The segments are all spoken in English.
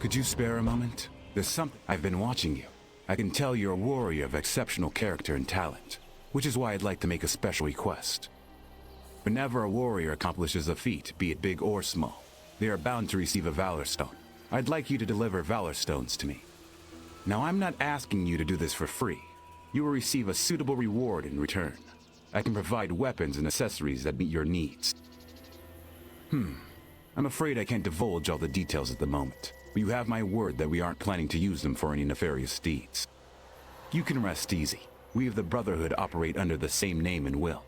Could you spare a moment? There's something. I've been watching you. I can tell you're a warrior of exceptional character and talent, which is why I'd like to make a special request. Whenever a warrior accomplishes a feat, be it big or small, they are bound to receive a Valor Stone. I'd like you to deliver Valor Stones to me. Now, I'm not asking you to do this for free. You will receive a suitable reward in return. I can provide weapons and accessories that meet your needs. I'm afraid I can't divulge all the details at the moment. But you have my word that we aren't planning to use them for any nefarious deeds. You can rest easy. We of the Brotherhood operate under the same name and will.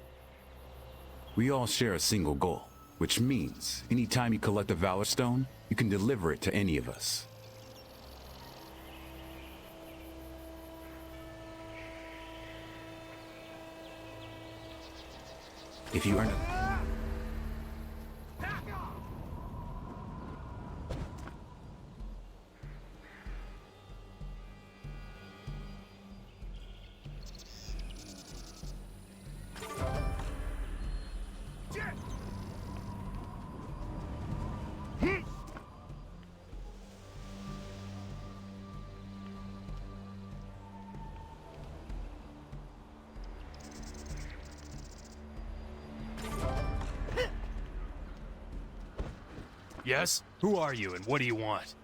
We all share a single goal, which means anytime you collect a Valor Stone, you can deliver it to any of us. If you earn a... Yes? Who are you and what do you want?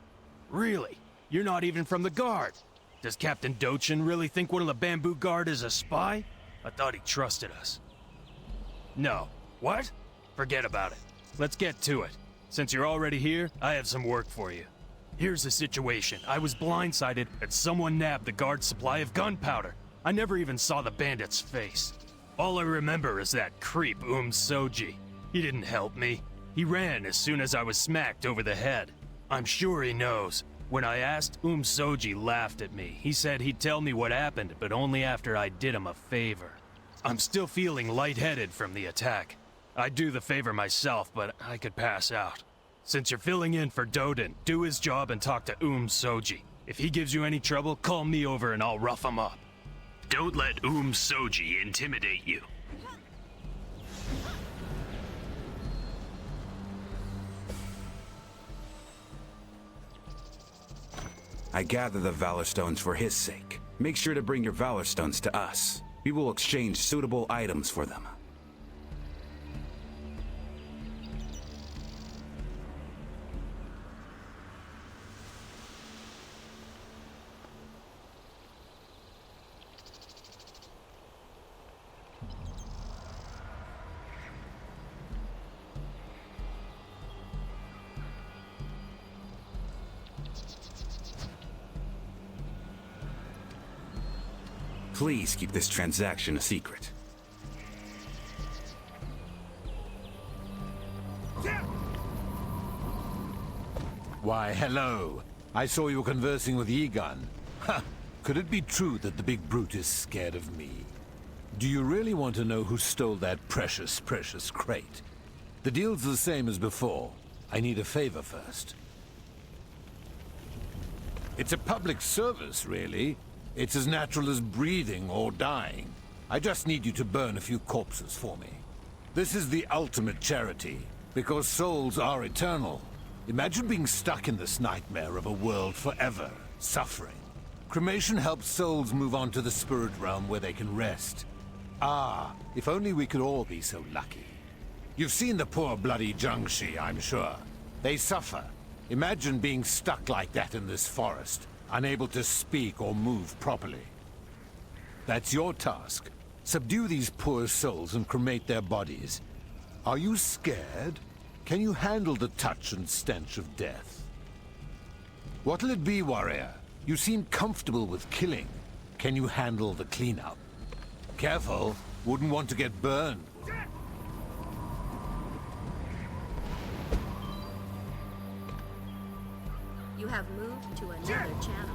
Really? You're not even from the Guard. Does Captain Dochin really think one of the Bamboo Guard is a spy? I thought he trusted us. No. What? Forget about it. Let's get to it. Since you're already here, I have some work for you. Here's the situation. I was blindsided and someone nabbed the Guard's supply of gunpowder. I never even saw the bandit's face. All I remember is that creep Soji. He didn't help me. He ran as soon as I was smacked over the head. I'm sure he knows. When I asked, Soji laughed at me. He said he'd tell me what happened, but only after I did him a favor. I'm still feeling lightheaded from the attack. I'd do the favor myself, but I could pass out. Since you're filling in for Doden, do his job and talk to Soji. If he gives you any trouble, call me over and I'll rough him up. Don't let Soji intimidate you. I gather the Valor Stones for his sake. Make sure to bring your Valor Stones to us. We will exchange suitable items for them. Please keep this transaction a secret. Why, hello. I saw you conversing with Egon. Ha! Could it be true that the big brute is scared of me? Do you really want to know who stole that precious crate? The deal's the same as before. I need a favor first. It's a public service, really. It's as natural as breathing or dying. I just need you to burn a few corpses for me. This is the ultimate charity, because souls are eternal. Imagine being stuck in this nightmare of a world forever, suffering. Cremation helps souls move on to the spirit realm where they can rest. Ah, if only we could all be so lucky. You've seen the poor bloody Jiangshi, I'm sure. They suffer. Imagine being stuck like that in this forest, unable to speak or move properly. That's your task. Subdue these poor souls and cremate their bodies. Are you scared? Can you handle the touch and stench of death? What'll it be, warrior? You seem comfortable with killing. Can you handle the cleanup? Careful, wouldn't want to get burned. You have moved to another channel.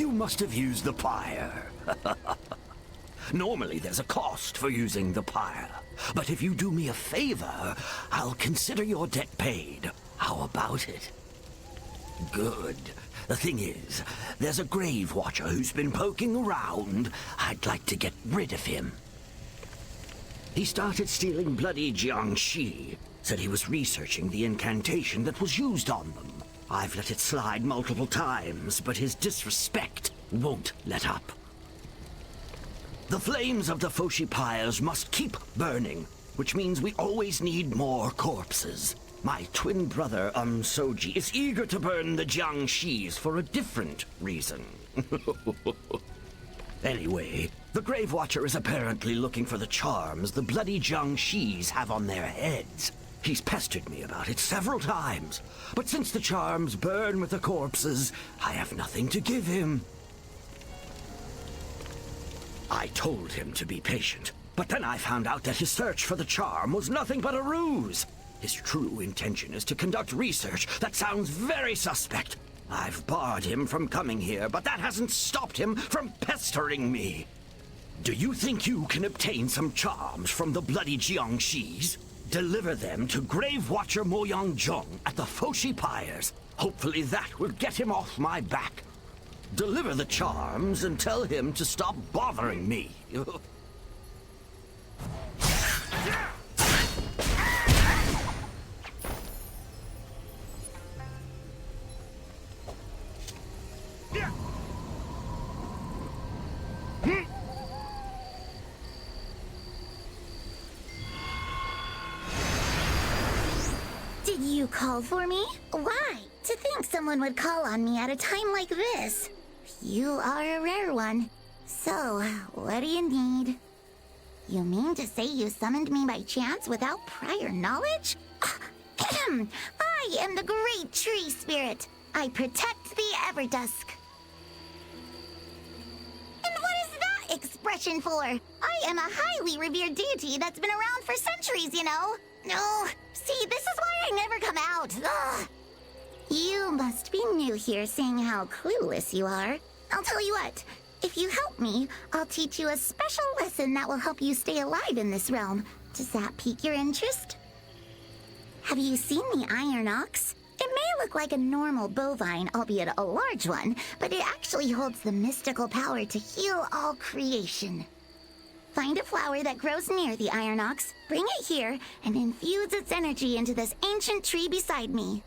You must have used the pyre. Normally there's a cost for using the pyre, but if you do me a favor, I'll consider your debt paid. How about it? Good. The thing is, there's a grave watcher who's been poking around. I'd like to get rid of him. He started stealing bloody Jiangxi. Said he was researching the incantation that was used on them. I've let it slide multiple times, but his disrespect won't let up. The flames of the Foshi pyres must keep burning, which means we always need more corpses. My twin brother, Soji, is eager to burn the Jiangxis for a different reason. Anyway, the Grave Watcher is apparently looking for the charms the bloody Jiangxis have on their heads. He's pestered me about it several times, but since the charms burn with the corpses, I have nothing to give him. I told him to be patient, but then I found out that his search for the charm was nothing but a ruse. His true intention is to conduct research that sounds very suspect. I've barred him from coming here, but that hasn't stopped him from pestering me. Do you think you can obtain some charms from the bloody Jiangxis? Deliver them to Grave Watcher Mo Yang-jung at the Foshi Pyres. Hopefully that will get him off my back. Deliver the charms and tell him to stop bothering me. Did you call for me? Why? To think someone would call on me at a time like this. You are a rare one. So, what do you need? You mean to say you summoned me by chance without prior knowledge? I am the Great Tree Spirit. I protect the Everdusk. And what is that expression for? I am a highly revered deity that's been around for centuries, you know. No, see, this is why I never come out. Ugh. You must be new here, seeing how clueless you are. I'll tell you what, if you help me, I'll teach you a special lesson that will help you stay alive in this realm. Does that pique your interest? Have you seen the Iron Ox? It may look like a normal bovine, albeit a large one, but it actually holds the mystical power to heal all creation. Find a flower that grows near the Iron Ox, bring it here, and infuse its energy into this ancient tree beside me.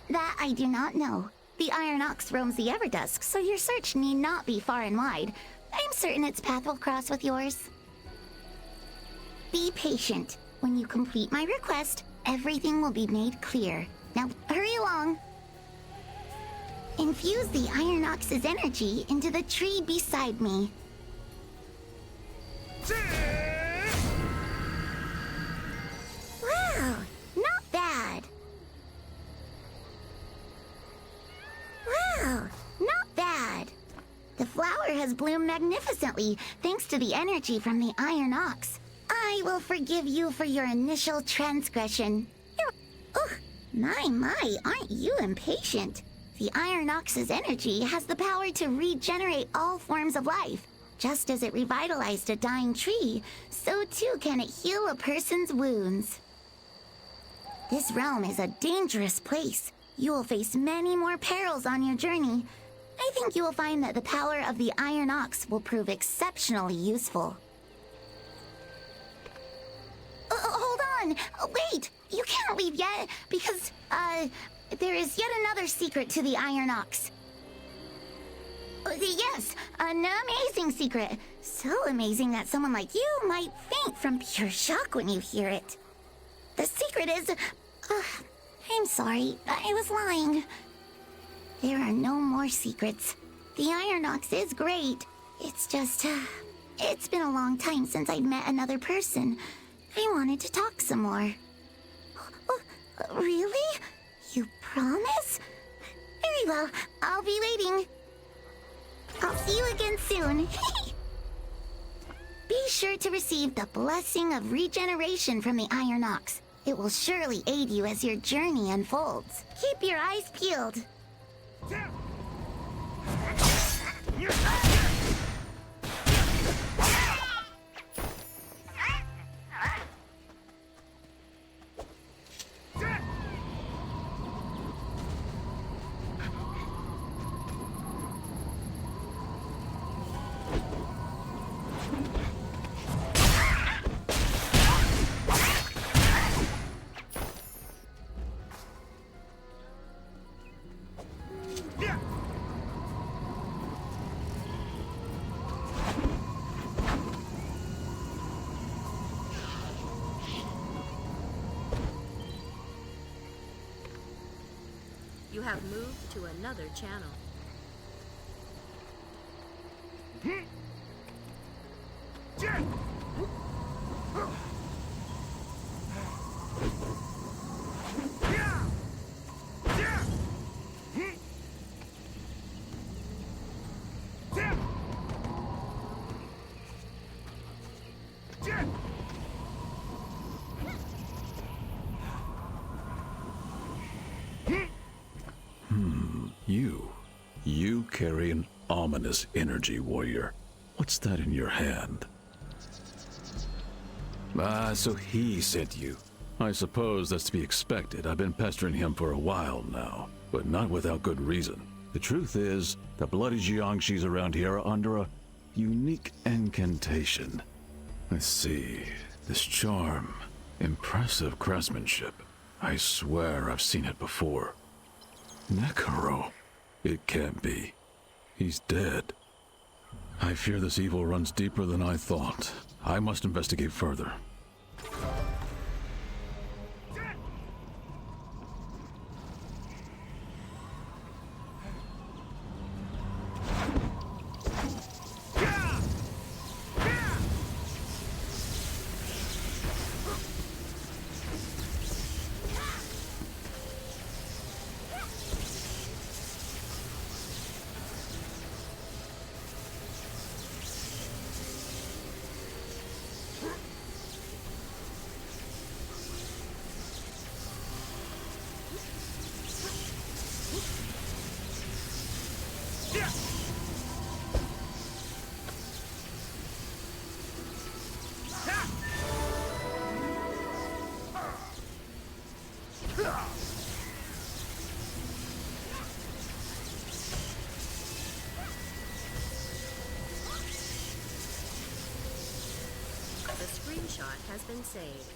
That I do not know. The Iron Ox roams the Everdusk, so your search need not be far and wide. I'm certain its path will cross with yours. Be patient. When you complete my request, everything will be made clear. Now, hurry along. Infuse the Iron Ox's energy into the tree beside me. Wow, not bad. Wow, not bad. The flower has bloomed magnificently thanks to the energy from the Iron Ox. I will forgive you for your initial transgression. Ugh, my, aren't you impatient? The Iron Ox's energy has the power to regenerate all forms of life. Just as it revitalized a dying tree, so too can it heal a person's wounds. This realm is a dangerous place. You will face many more perils on your journey. I think you will find that the power of the Iron Ox will prove exceptionally useful. Hold on! Wait! You can't leave yet, because, there is yet another secret to the Iron Ox. Yes, an amazing secret. So amazing that someone like you might faint from pure shock when you hear it. The secret is... I'm sorry, I was lying. There are no more secrets. The Iron Ox is great. It's just... it's been a long time since I'd met another person. I wanted to talk some more. Really? You promise? Very well, I'll be waiting. I'll see you again soon. Be sure to receive the blessing of regeneration from the Iron Ox. It will surely aid you as your journey unfolds. Keep your eyes peeled. You have moved to another channel. You carry an ominous energy, warrior. What's that in your hand? Ah, so he sent you. I suppose that's to be expected. I've been pestering him for a while now, but not without good reason. The truth is, the bloody Jiangxis around here are under a unique incantation. Let's see. This charm. Impressive craftsmanship. I swear I've seen it before. Nekaro. It can't be. He's dead. I fear this evil runs deeper than I thought. I must investigate further. The screenshot has been saved.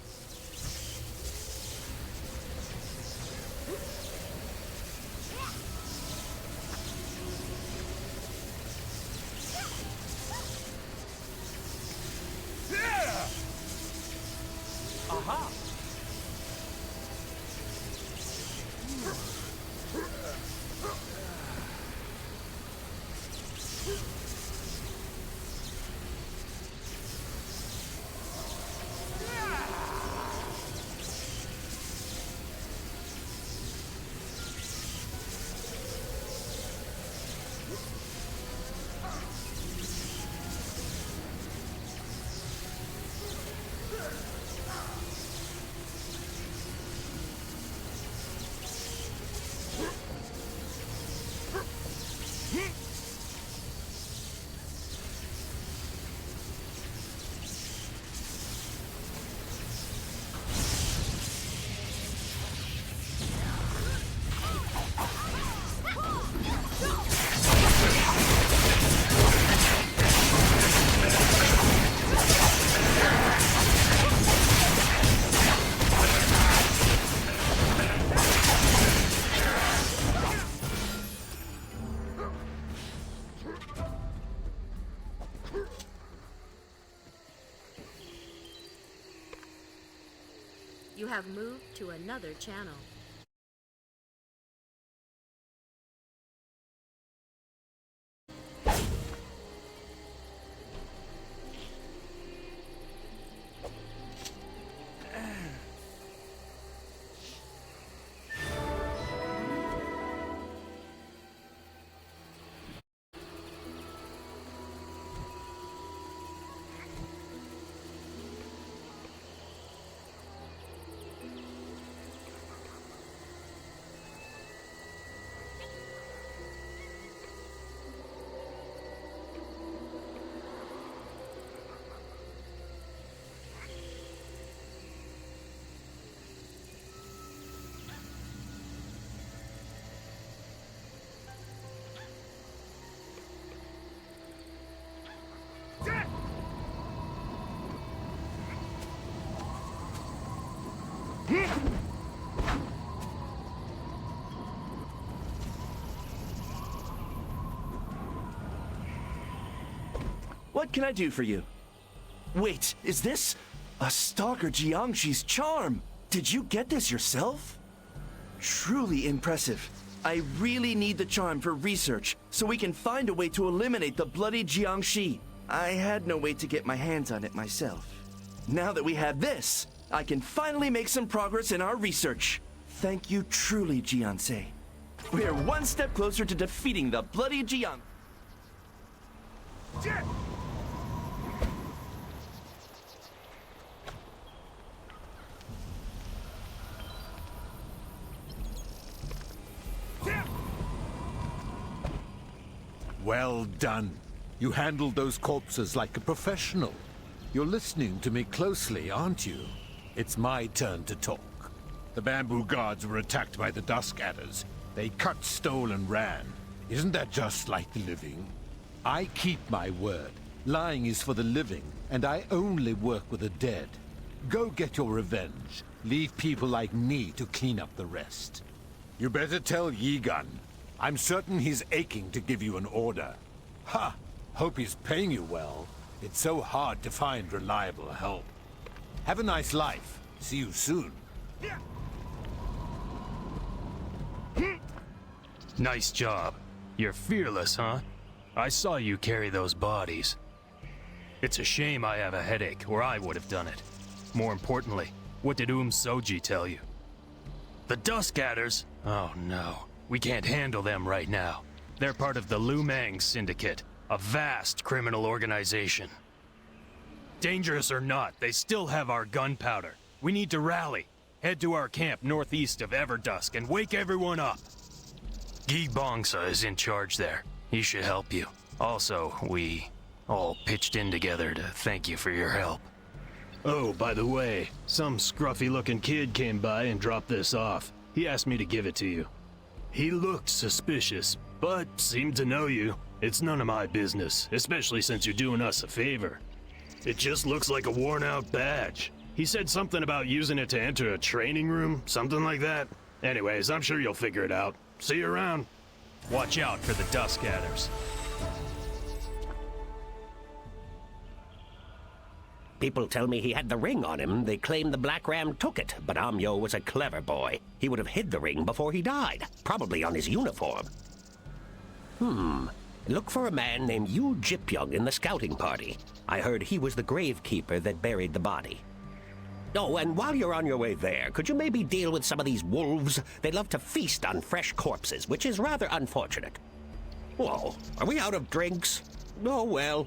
You have moved to another channel. can I do for you? Wait, is this a Stalker Jiangshi's charm? Did you get this yourself? Truly impressive. I really need the charm for research, so we can find a way to eliminate the bloody Jiangshi. I had no way to get my hands on it myself. Now that we have this, I can finally make some progress in our research. Thank you truly, Jiansei. We are one step closer to defeating the bloody Jiang. Well done. You handled those corpses like a professional. You're listening to me closely, aren't you? It's my turn to talk. The bamboo guards were attacked by the Dusk Adders. They cut, stole, and ran. Isn't that just like the living? I keep my word. Lying is for the living, and I only work with the dead. Go get your revenge. Leave people like me to clean up the rest. You better tell Yigan. I'm certain he's aching to give you an order. Ha! Hope he's paying you well. It's so hard to find reliable help. Have a nice life. See you soon. Nice job. You're fearless, huh? I saw you carry those bodies. It's a shame I have a headache, or I would have done it. More importantly, what did Soji tell you? The Dusk Adders? Oh no. We can't handle them right now. They're part of the Lumang Syndicate, a vast criminal organization. Dangerous or not, they still have our gunpowder. We need to rally. Head to our camp northeast of Everdusk and wake everyone up. Gi Bongsa is in charge there. He should help you. Also, we all pitched in together to thank you for your help. Oh, by the way, some scruffy-looking kid came by and dropped this off. He asked me to give it to you. He looked suspicious, but seemed to know you. It's none of my business, especially since you're doing us a favor. It just looks like a worn-out badge. He said something about using it to enter a training room, something like that. Anyways, I'm sure you'll figure it out. See you around. Watch out for the Dusk Adders. People tell me he had the ring on him. They claim the Black Ram took it, but Amyo was a clever boy. He would have hid the ring before he died, probably on his uniform. Look for a man named Yu Jipyoung in the scouting party. I heard he was the gravekeeper that buried the body. Oh, and while you're on your way there, could you maybe deal with some of these wolves? They love to feast on fresh corpses, which is rather unfortunate. Whoa, are we out of drinks? Oh, well.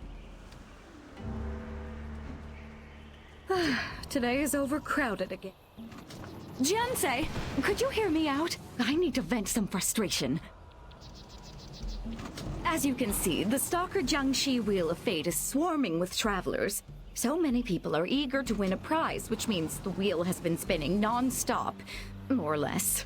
Today is overcrowded again. Jiansei, could you hear me out? I need to vent some frustration. As you can see, the Stalker Jiangshi Wheel of Fate is swarming with travelers. So many people are eager to win a prize, which means the wheel has been spinning non-stop, more or less.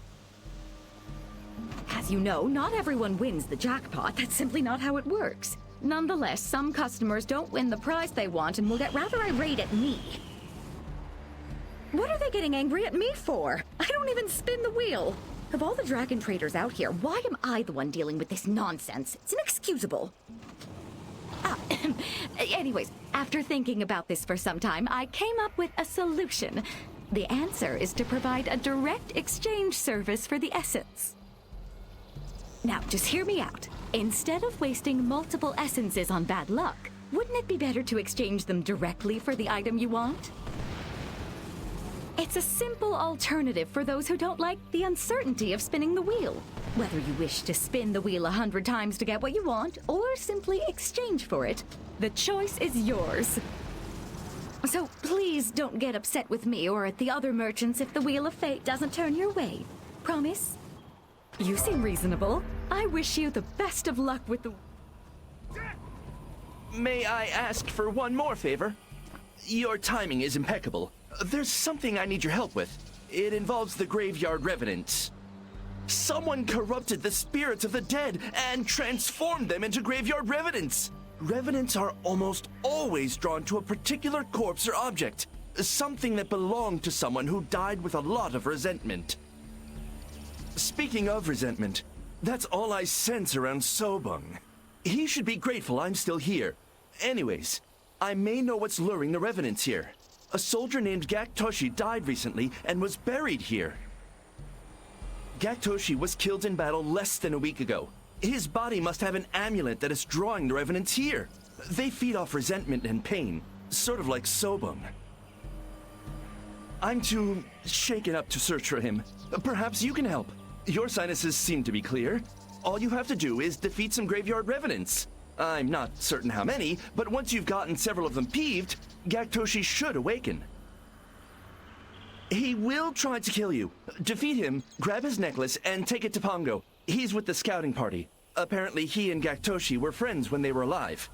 As you know, not everyone wins the jackpot. That's simply not how it works. Nonetheless, some customers don't win the prize they want and will get rather irate at me. What are they getting angry at me for? I don't even spin the wheel. Of all the dragon traders out here, why am I the one dealing with this nonsense? It's inexcusable. Anyways, after thinking about this for some time, I came up with a solution. The answer is to provide a direct exchange service for the essence. Now, just hear me out. Instead of wasting multiple essences on bad luck, wouldn't it be better to exchange them directly for the item you want? It's a simple alternative for those who don't like the uncertainty of spinning the wheel. Whether you wish to spin the wheel 100 times to get what you want, or simply exchange for it, the choice is yours. So please don't get upset with me or at the other merchants if the Wheel of Fate doesn't turn your way. Promise? You seem reasonable. I wish you the best of luck with the... May I ask for one more favor? Your timing is impeccable. There's something I need your help with. It involves the graveyard revenants. Someone corrupted the spirits of the dead and transformed them into graveyard revenants. Revenants are almost always drawn to a particular corpse or object, something that belonged to someone who died with a lot of resentment. Speaking of resentment, that's all I sense around Sobung. He should be grateful I'm still here. Anyways, I may know what's luring the revenants here. A soldier named Gaktoshi died recently and was buried here. Gaktoshi was killed in battle less than a week ago. His body must have an amulet that is drawing the revenants here. They feed off resentment and pain, sort of like Sobon. I'm too shaken up to search for him. Perhaps you can help. Your sinuses seem to be clear. All you have to do is defeat some graveyard revenants. I'm not certain how many, but once you've gotten several of them peeved, Gaktoshi should awaken. He will try to kill you. Defeat him, grab his necklace, and take it to Pongo. He's with the scouting party. Apparently he and Gaktoshi were friends when they were alive.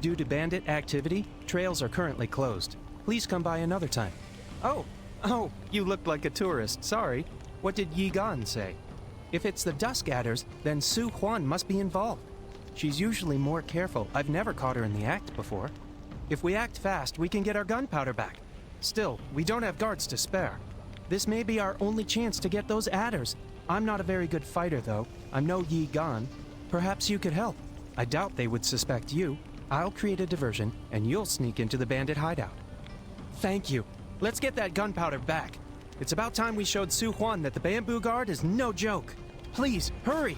Due to bandit activity, trails are currently closed. Please come by another time. Oh, you looked like a tourist. Sorry. What did Yi Gan say? If it's the Dusk Adders, then Su Huan must be involved. She's usually more careful. I've never caught her in the act before. If we act fast, we can get our gunpowder back. Still, we don't have guards to spare. This may be our only chance to get those adders. I'm not a very good fighter, though. I'm no Yi Gan. Perhaps you could help. I doubt they would suspect you. I'll create a diversion, and you'll sneak into the bandit hideout. Thank you. Let's get that gunpowder back. It's about time we showed Su Huan that the Bamboo Guard is no joke. Please, hurry!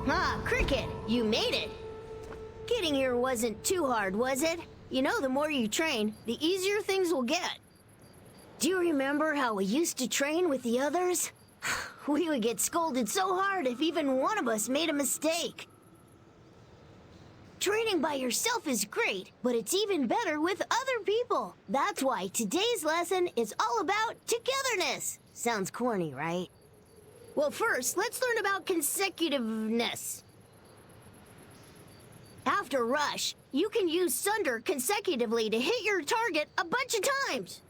Ah, Cricket, you made it. Getting here wasn't too hard, was it? You know, the more you train, the easier things will get. Do you remember how we used to train with the others? We would get scolded so hard if even one of us made a mistake. Training by yourself is great, but it's even better with other people. That's why today's lesson is all about togetherness. Sounds corny, right? Well, first, let's learn about consecutiveness. After Rush, you can use Sunder consecutively to hit your target a bunch of times.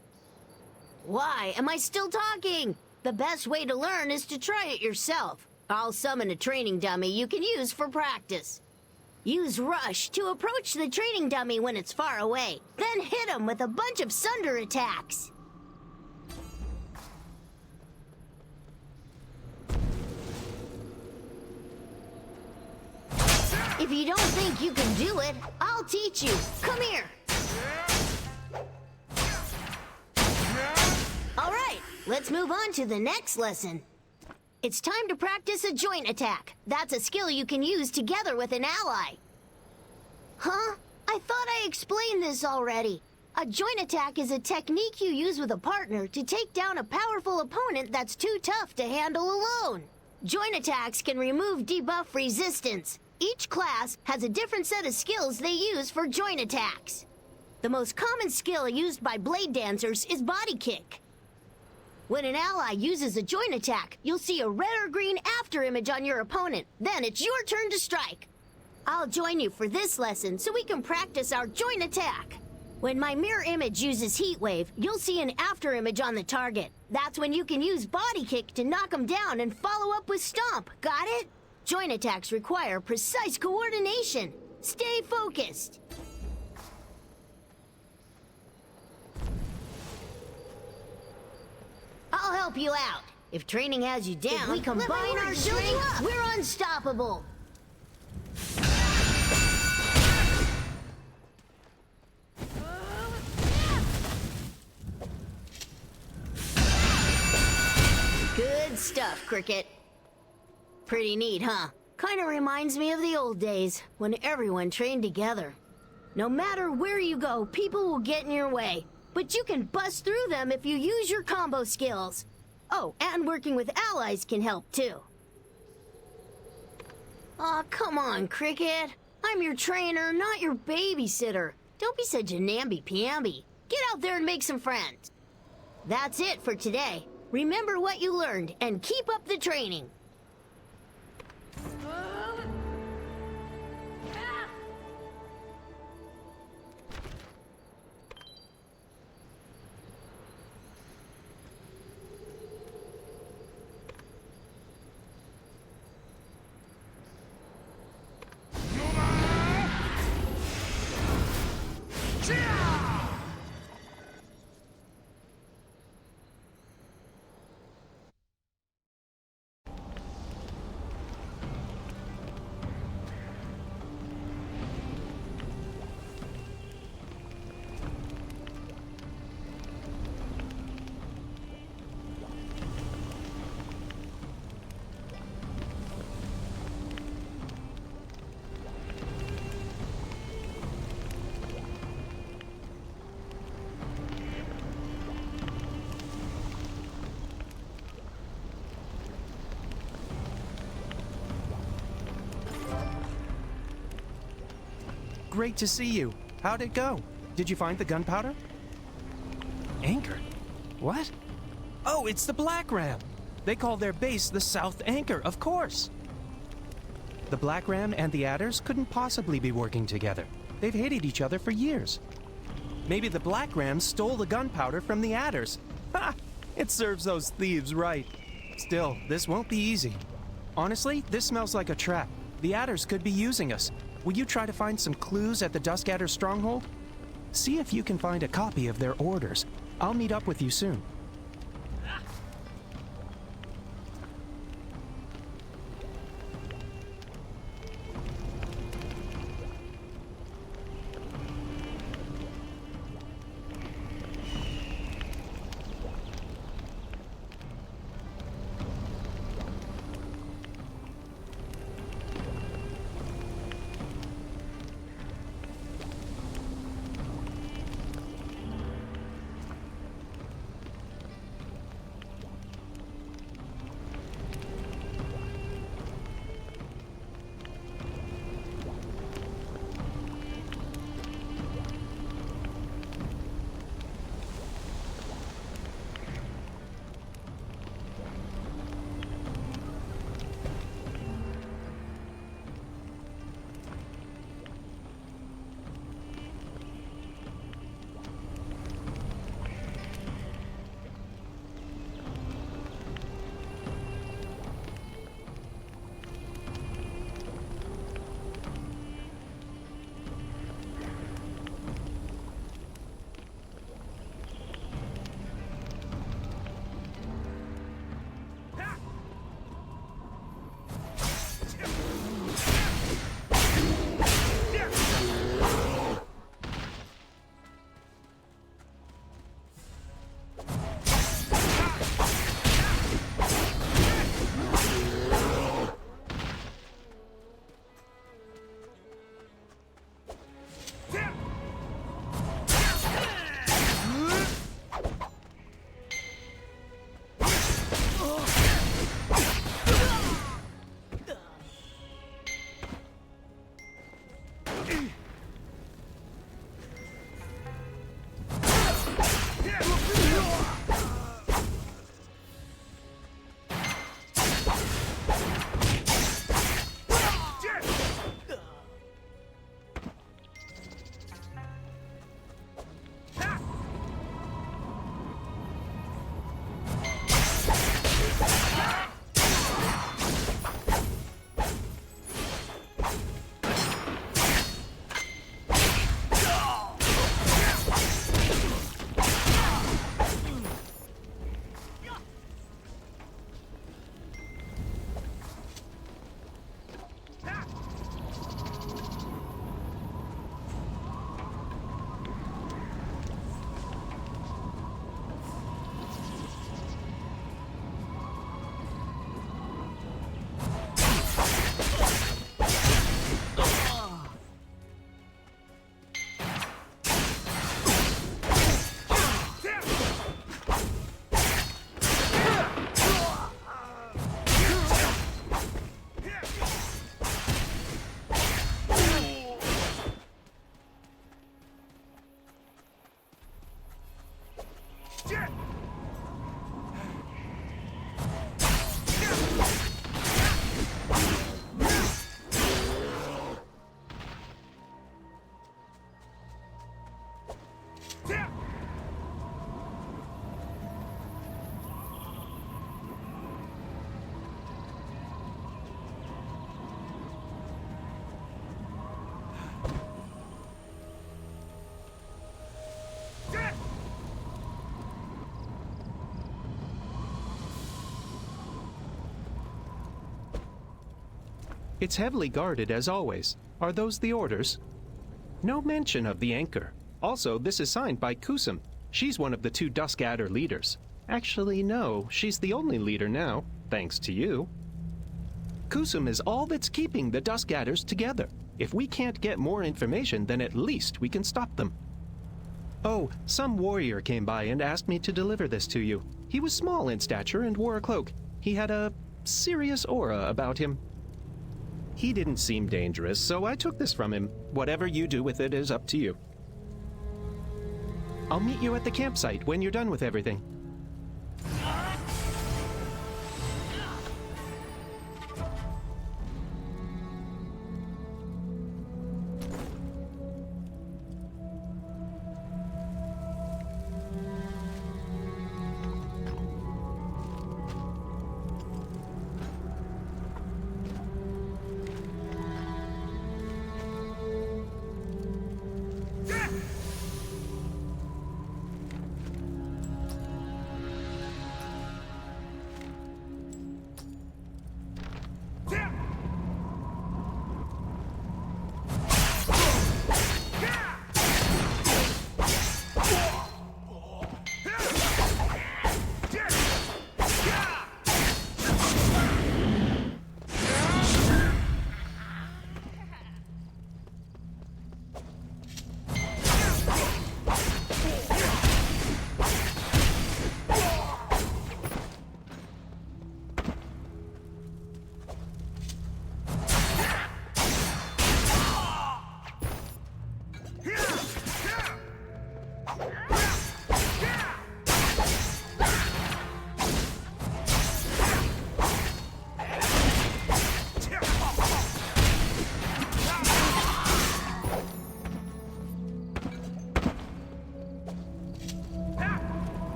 Why am I still talking? The best way to learn is to try it yourself. I'll summon a training dummy you can use for practice. Use Rush to approach the training dummy when it's far away. Then hit him with a bunch of Sunder attacks. If you don't think you can do it, I'll teach you. Come here. All right, let's move on to the next lesson. It's time to practice a joint attack. That's a skill you can use together with an ally. Huh? I thought I explained this already. A joint attack is a technique you use with a partner to take down a powerful opponent that's too tough to handle alone. Joint attacks can remove debuff resistance. Each class has a different set of skills they use for joint attacks. The most common skill used by blade dancers is body kick. When an ally uses a joint attack, you'll see a red or green after image on your opponent. Then it's your turn to strike. I'll join you for this lesson so we can practice our joint attack. When my mirror image uses heat wave, you'll see an after image on the target. That's when you can use body kick to knock them down and follow up with stomp. Got it? Joint attacks require precise coordination. Stay focused. I'll help you out. If training has you down, if we combine our strength, we're unstoppable. Good stuff, Cricket. Pretty neat, huh? Kinda reminds me of the old days, when everyone trained together. No matter where you go, people will get in your way. But you can bust through them if you use your combo skills. Oh, and working with allies can help too. Aw, come on, Cricket. I'm your trainer, not your babysitter. Don't be such a namby-pamby. Get out there and make some friends. That's it for today. Remember what you learned and keep up the training. Great to see you. How'd it go? Did you find the gunpowder? Anchor? What? Oh, it's the Black Ram. They call their base the South Anchor, of course. The Black Ram and the Adders couldn't possibly be working together. They've hated each other for years. Maybe the Black Ram stole the gunpowder from the Adders. Ha! It serves those thieves right. Still, this won't be easy. Honestly, this smells like a trap. The Adders could be using us. Will you try to find some clues at the Dusk Adder stronghold? See if you can find a copy of their orders. I'll meet up with you soon. It's heavily guarded as always. Are those the orders? No mention of the anchor. Also, this is signed by Kusum. She's one of the 2 Dusk Adder leaders. Actually, no, she's the only leader now, thanks to you. Kusum is all that's keeping the Dusk Adders together. If we can't get more information, then at least we can stop them. Oh, some warrior came by and asked me to deliver this to you. He was small in stature and wore a cloak. He had a serious aura about him. He didn't seem dangerous, so I took this from him. Whatever you do with it is up to you. I'll meet you at the campsite when you're done with everything.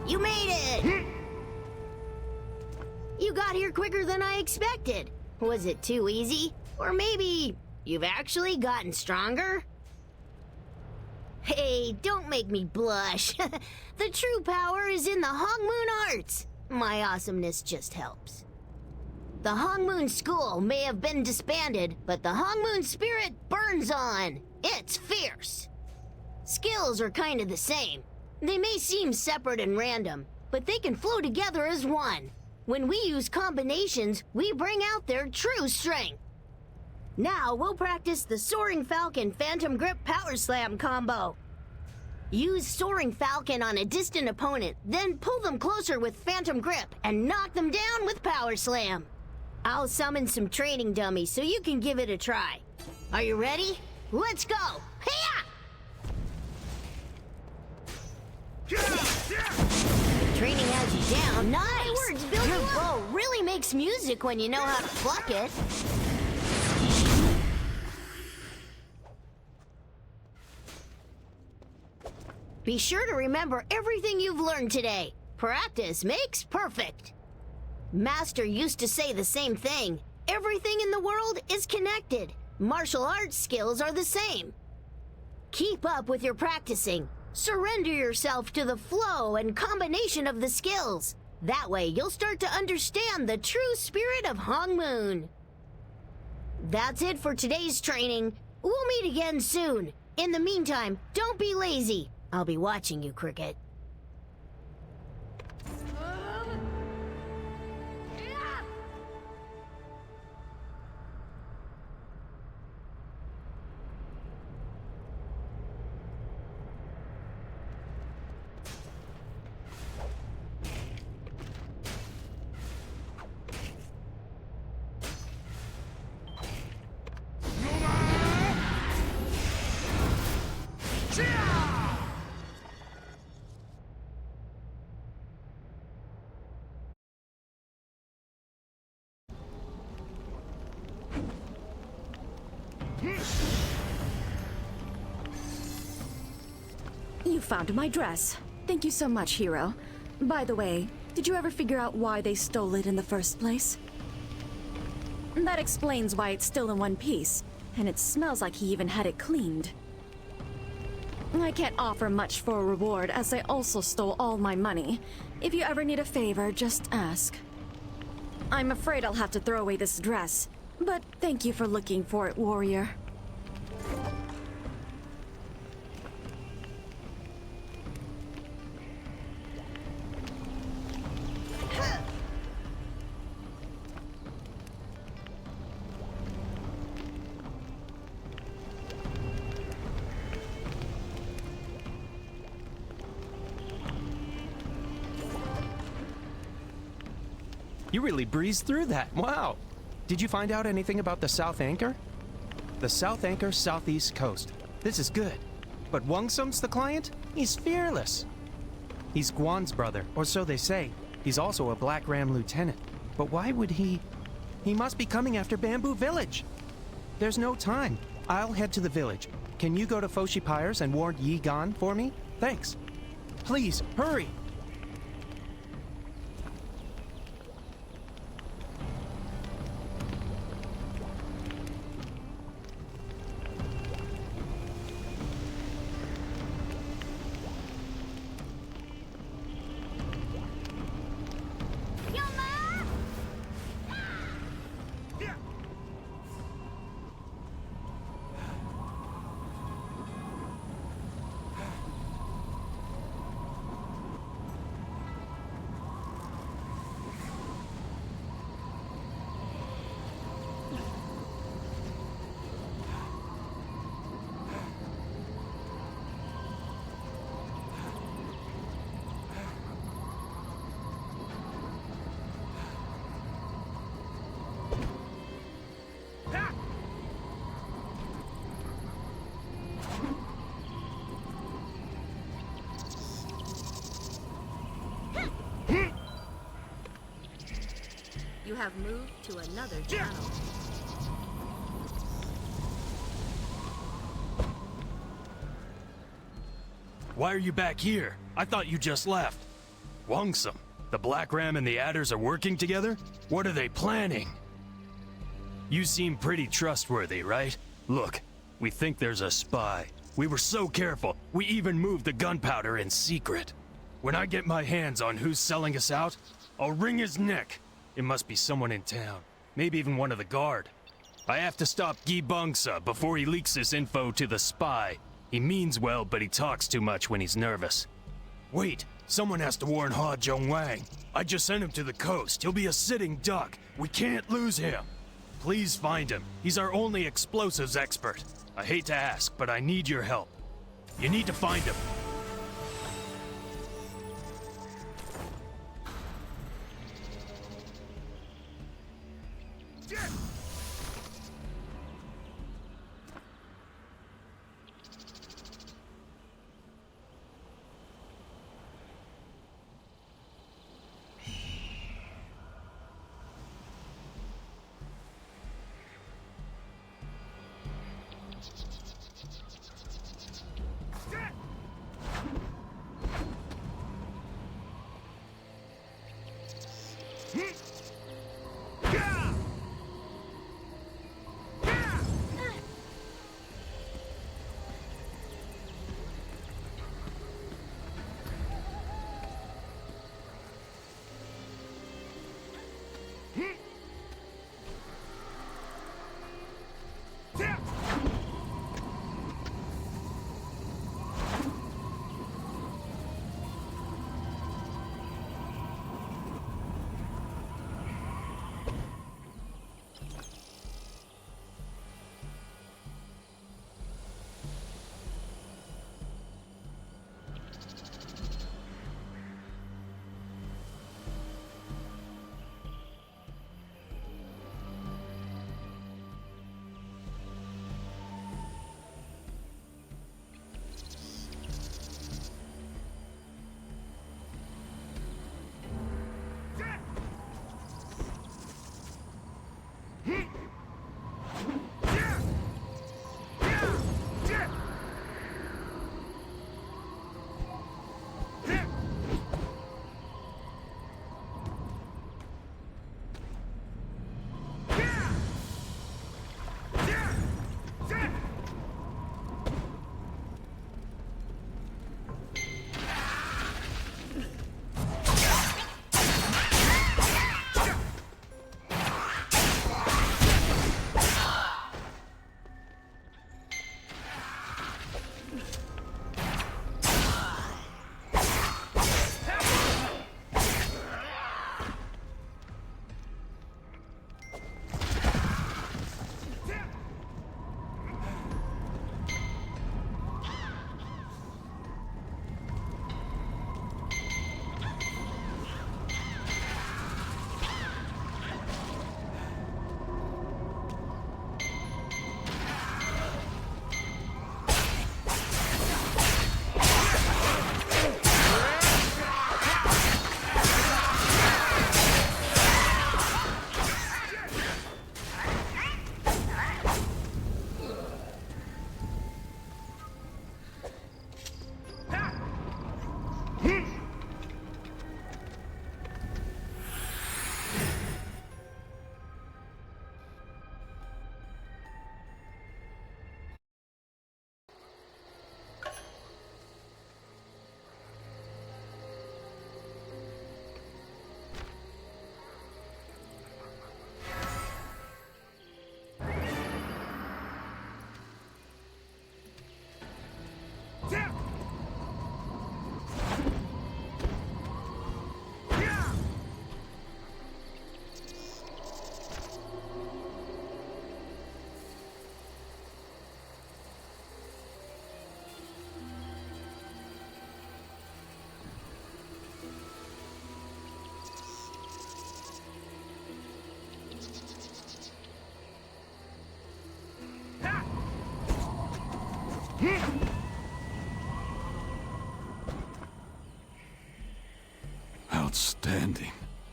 You made it! You got here quicker than I expected. Was it too easy? Or maybe you've actually gotten stronger? Hey, don't make me blush. The true power is in the Hongmoon arts. My awesomeness just helps. The Hongmoon school may have been disbanded, but the Hongmoon spirit burns on. It's fierce. Skills are kind of the same. They may seem separate and random, but they can flow together as one. When we use combinations, we bring out their true strength. Now we'll practice the Soaring Falcon Phantom Grip Power Slam combo. Use Soaring Falcon on a distant opponent, then pull them closer with Phantom Grip and knock them down with Power Slam. I'll summon some training dummies so you can give it a try. Are you ready? Let's go! Hiya! Training has you down. Nice! My words build your bow really makes makes music when you know how to pluck it. Be sure to remember everything you've learned today. Practice makes perfect. Master used to say the same thing. Everything in the world is connected. Martial arts skills are the same. Keep up with your practicing. Surrender yourself to the flow and combination of the skills. That way, you'll start to understand the true spirit of Hongmoon. That's it for today's training. We'll meet again soon. In the meantime, don't be lazy. I'll be watching you, Cricket. You found my dress. Thank you so much, hero. By the way, did you ever figure out why they stole it in the first place? That explains why it's still in one piece, and it smells like he even had it cleaned. I can't offer much for a reward, as I also stole all my money. If you ever need a favor, just ask. I'm afraid I'll have to throw away this dress, but thank you for looking for it, warrior. You really breezed through that. Wow. Did you find out anything about the South Anchor? The South Anchor Southeast Coast. This is good. But Wongsum's the client? He's fearless. He's Guan's brother, or so they say. He's also a Black Ram lieutenant. But why would he... He must be coming after Bamboo Village. There's no time. I'll head to the village. Can you go to Foshi Pyres and warn Yi Gan for me? Thanks. Please, hurry! You have moved to another channel. Why are you back here? I thought you just left. Wongsum, the Black Ram and the Adders are working together? What are they planning? You seem pretty trustworthy, right? Look, we think there's a spy. We were so careful, we even moved the gunpowder in secret. When I get my hands on who's selling us out, I'll wring his neck. It must be someone in town, maybe even one of the guard. I have to stop Gi Bungsa before he leaks this info to the spy. He means well, but he talks too much when he's nervous. Wait, someone has to warn Ha Zhongwang. I just sent him to the coast. He'll be a sitting duck. We can't lose him. Please find him. He's our only explosives expert. I hate to ask, but I need your help. You need to find him.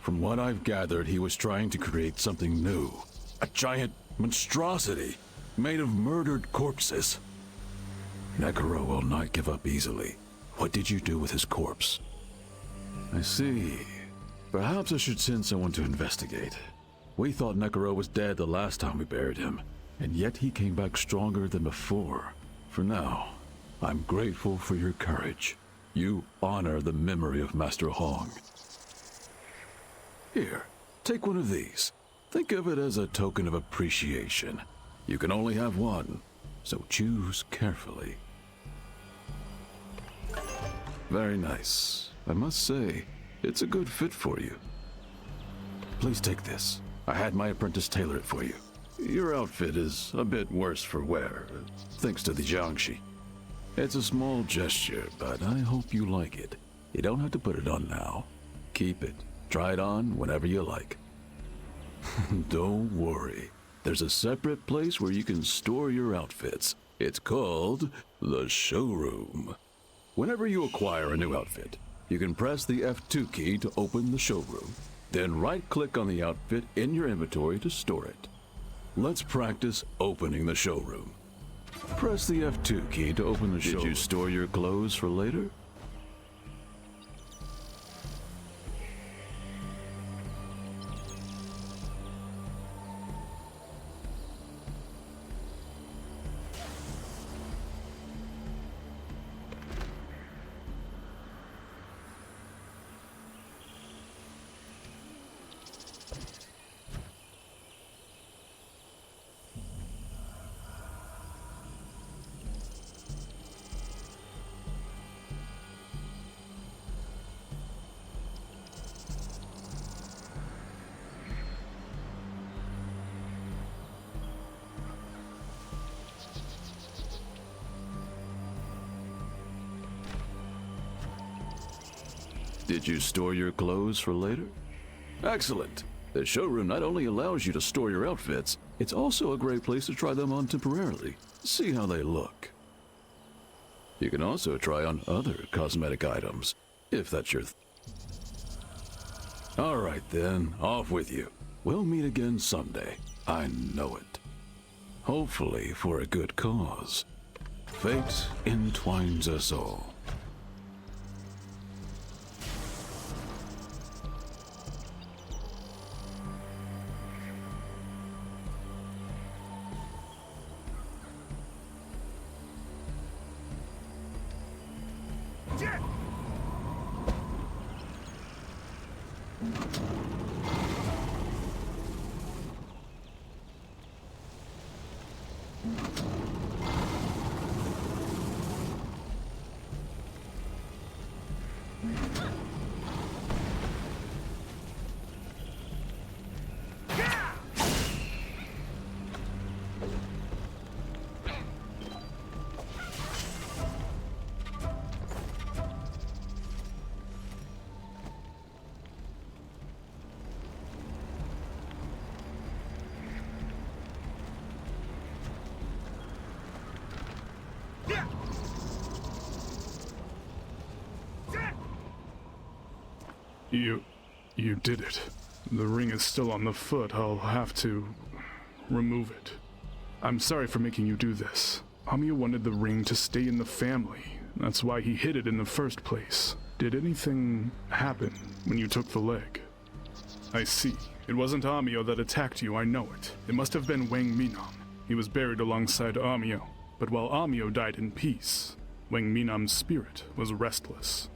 From what I've gathered, he was trying to create something new. A giant monstrosity made of murdered corpses. Nekuro will not give up easily. What did you do with his corpse? I see. Perhaps I should send someone to investigate. We thought Nekuro was dead the last time we buried him, and yet he came back stronger than before. For now, I'm grateful for your courage. You honor the memory of Master Hong. Here, take one of these. Think of it as a token of appreciation. You can only have one, so choose carefully. Very nice. I must say, it's a good fit for you. Please take this. I had my apprentice tailor it for you. Your outfit is a bit worse for wear, thanks to the Jiangshi. It's a small gesture, but I hope you like it. You don't have to put it on now. Keep it. Try it on whenever you like. Don't worry. There's a separate place where you can store your outfits. It's called the showroom. Whenever you acquire a new outfit, you can press the F2 key to open the showroom. Then right-click on the outfit in your inventory to store it. Let's practice opening the showroom. Press the F2 key to open the showroom. Did you store your clothes for later? Did you store your clothes for later? Excellent. The showroom not only allows you to store your outfits, it's also a great place to try them on temporarily. See how they look. You can also try on other cosmetic items, if that's your All right then, off with you. We'll meet again someday. I know it. Hopefully for a good cause. Fate entwines us all. You did it. The ring is still on the foot. I'll have to remove it. I'm sorry for making you do this. Amio wanted the ring to stay in the family. That's why he hid it in the first place. Did anything happen when you took the leg? I see. It wasn't Amio that attacked you, I know it. It must have been Wang Minam. He was buried alongside Amio. But while Amio died in peace, Wang Minam's spirit was restless.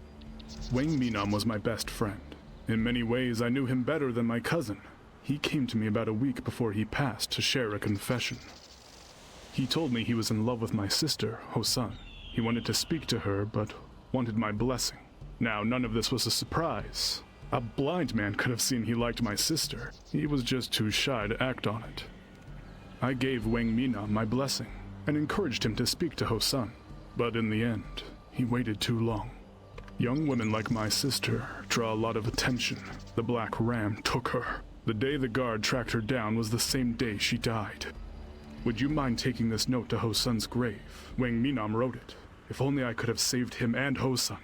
Wang Minam was my best friend. In many ways, I knew him better than my cousin. He came to me about a week before he passed to share a confession. He told me he was in love with my sister, Hosan. He wanted to speak to her, but wanted my blessing. Now, none of this was a surprise. A blind man could have seen he liked my sister. He was just too shy to act on it. I gave Wang Minam my blessing and encouraged him to speak to Hosan. But in the end, he waited too long. Young women like my sister draw a lot of attention. The Black Ram took her. The day the guard tracked her down was the same day she died. Would you mind taking this note to Hosan's grave? Wang Minam wrote it. If only I could have saved him and Hosan.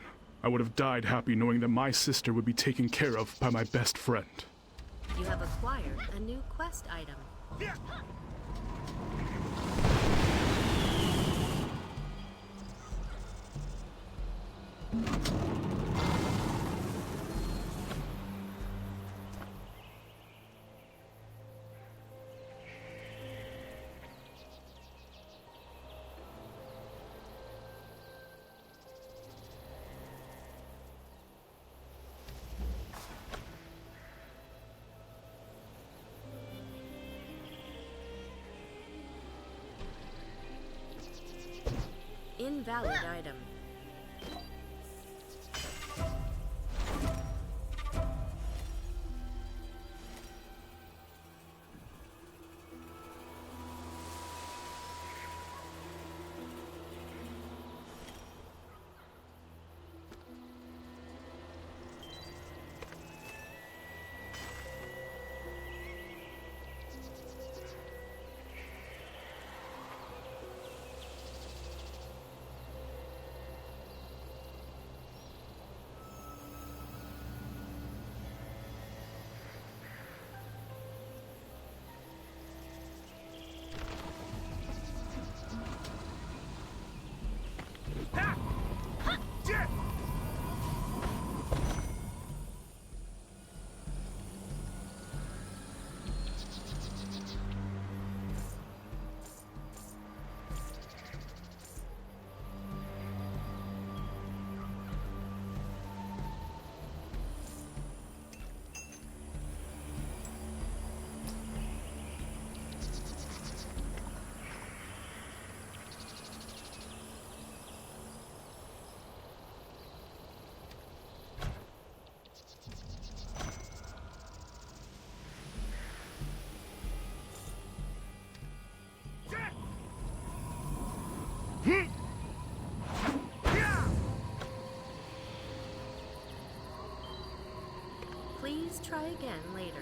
I would have died happy knowing that my sister would be taken care of by my best friend. You have acquired a new quest item. Invalid item. Please try again later.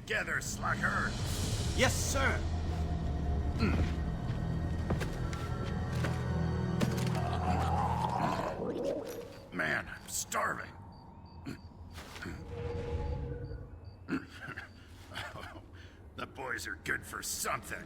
together, slacker! Yes, sir! Man, I'm starving. The boys are good for something.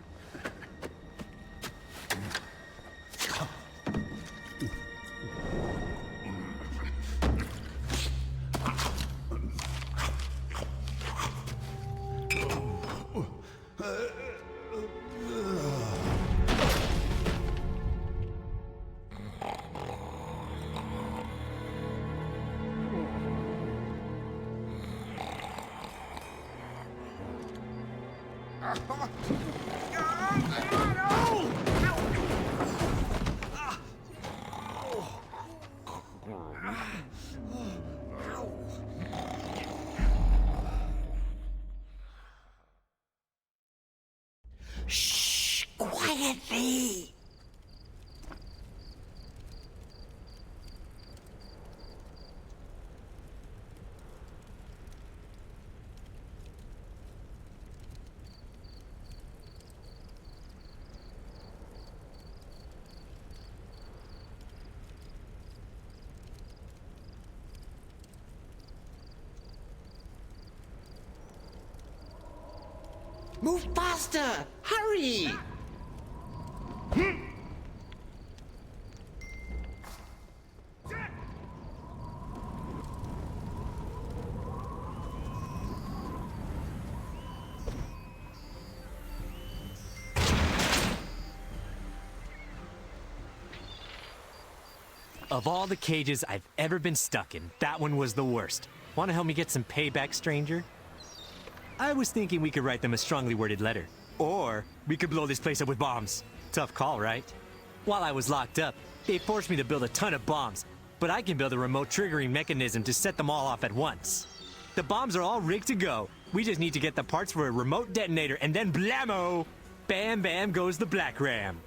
Shh! Quietly! Move faster! Hurry! Of all the cages I've ever been stuck in, that one was the worst. Want to help me get some payback, stranger? I was thinking we could write them a strongly worded letter. Or we could blow this place up with bombs. Tough call, right? While I was locked up, they forced me to build a ton of bombs, but I can build a remote triggering mechanism to set them all off at once. The bombs are all rigged to go. We just need to get the parts for a remote detonator, and then blammo! Bam bam goes the black ram.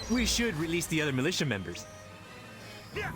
We should release the other militia members. Yeah!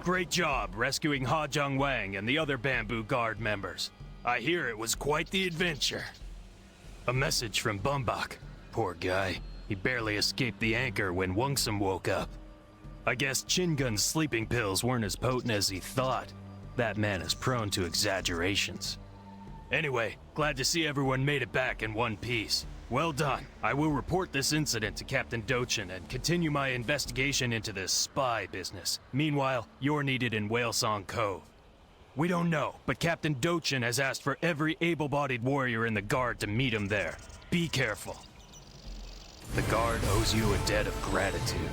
Great job rescuing Ha Jung Wang and the other Bamboo Guard members. I hear it was quite the adventure. A message from Bumbok. Poor guy. He barely escaped the anchor when Wungsum woke up. I guess Chingun's sleeping pills weren't as potent as he thought. That man is prone to exaggerations. Anyway, glad to see everyone made it back in one piece. Well done. I will report this incident to Captain Dochin and continue my investigation into this spy business. Meanwhile, you're needed in Whalesong Cove. We don't know, but Captain Dochin has asked for every able-bodied warrior in the Guard to meet him there. Be careful. The Guard owes you a debt of gratitude.